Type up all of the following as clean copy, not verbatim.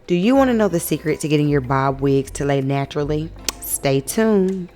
Do you want to know the secret to getting your bob wigs to lay naturally? Stay tuned.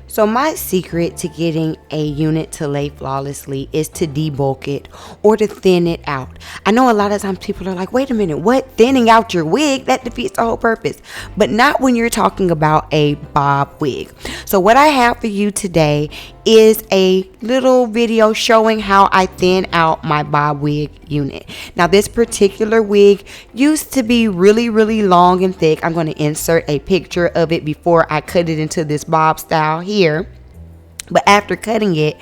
So my secret to getting a unit to lay flawlessly is to debulk it or to thin it out. I know a lot of times people are like, wait a minute, what? Thinning out your wig? That defeats the whole purpose. But not when you're talking about a bob wig. So what I have for you today is a little video showing how I thin out my bob wig unit. Now this particular wig used to be really long and thick. I'm going to insert a picture of it before I cut it into this bob style here. But after cutting it,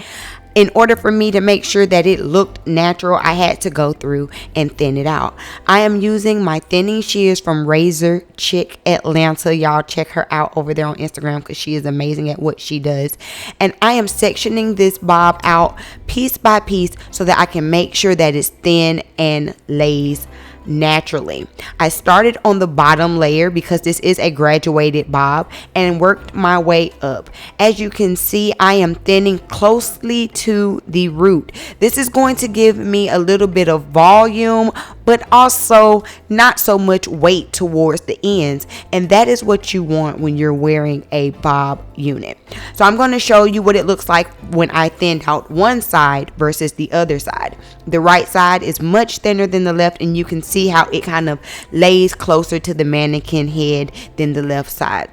in order for me to make sure that it looked natural, I had to go through and thin it out. I am using my thinning shears from Razor Chick Atlanta. Y'all check her out over there on Instagram because she is amazing at what she does. And I am sectioning this bob out piece by piece so that I can make sure that it's thin and lays naturally. I started on the bottom layer because this is a graduated bob and worked my way up. As you can see, I am thinning closely to the root. This is going to give me a little bit of volume, but also not so much weight towards the ends, and that is what you want when you're wearing a bob unit. So I'm going to show you what it looks like when I thinned out one side versus the other side. The right side is much thinner than the left, and you can see how it kind of lays closer to the mannequin head than the left side.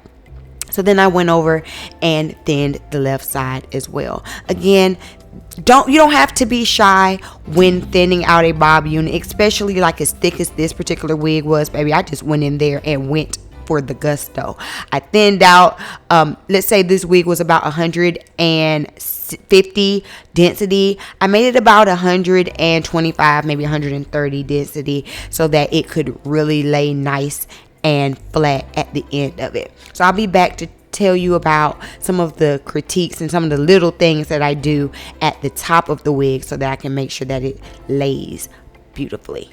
So then I went over and thinned the left side as well. Again, you don't have to be shy when thinning out a bob unit, especially like as thick as this particular wig was, baby. I just went in there and went for the gusto. I thinned out, let's say this wig was about 150 density. I made it about 125, maybe 130 density so that it could really lay nice and flat at the end of it. So I'll be back to tell you about some of the critiques and some of the little things that I do at the top of the wig so that I can make sure that it lays beautifully.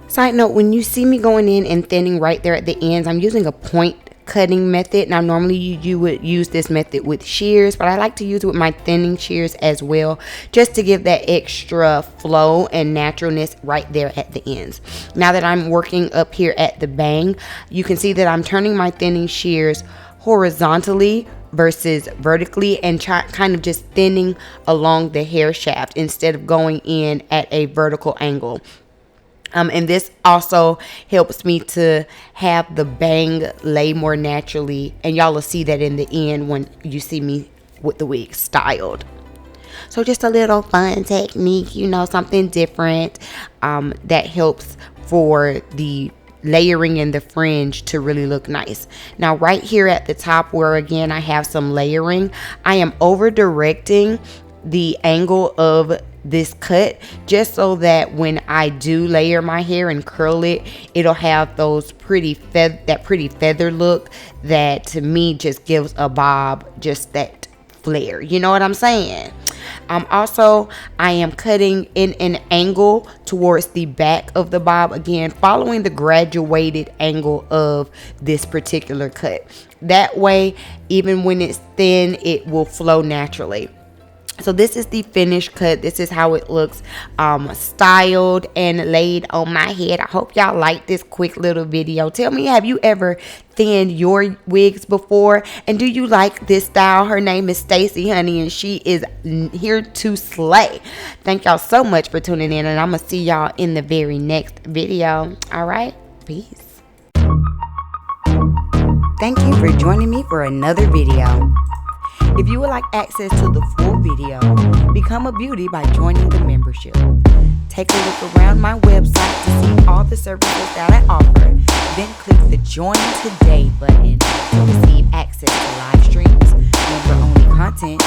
Side note, when you see me going in and thinning right there at the ends, I'm using a point cutting method. Now normally you would use this method with shears, but I like to use it with my thinning shears as well, just to give that extra flow and naturalness right there at the ends. Now that I'm working up here at the bang, you can see that I'm turning my thinning shears horizontally versus vertically and kind of just thinning along the hair shaft instead of going in at a vertical angle. And this also helps me to have the bang lay more naturally, and y'all will see that in the end when you see me with the wig styled. So just a little fun technique, you know, something different that helps for the layering and the fringe to really look nice. Now right here at the top where again I have some layering, I am over directing the angle of this cut just so that when I do layer my hair and curl it, it'll have those pretty feather look that to me just gives a bob just that flair. You know what I'm saying? Also, I am cutting in an angle towards the back of the bob, again following the graduated angle of this particular cut. That way, even when it's thin, it will flow naturally. So this is the finished cut. This is how it looks styled and laid on my head. I hope y'all like this quick little video. Tell me, have you ever thinned your wigs before? And do you like this style? Her name is Stacy, honey, and she is here to slay. Thank y'all so much for tuning in, and I'm going to see y'all in the very next video. All right? Peace. Thank you for joining me for another video. If you would like access to the full video, become a beauty by joining the membership. Take a look around my website to see all the services that I offer. Then click the Join Today button to receive access to live streams, member-only content,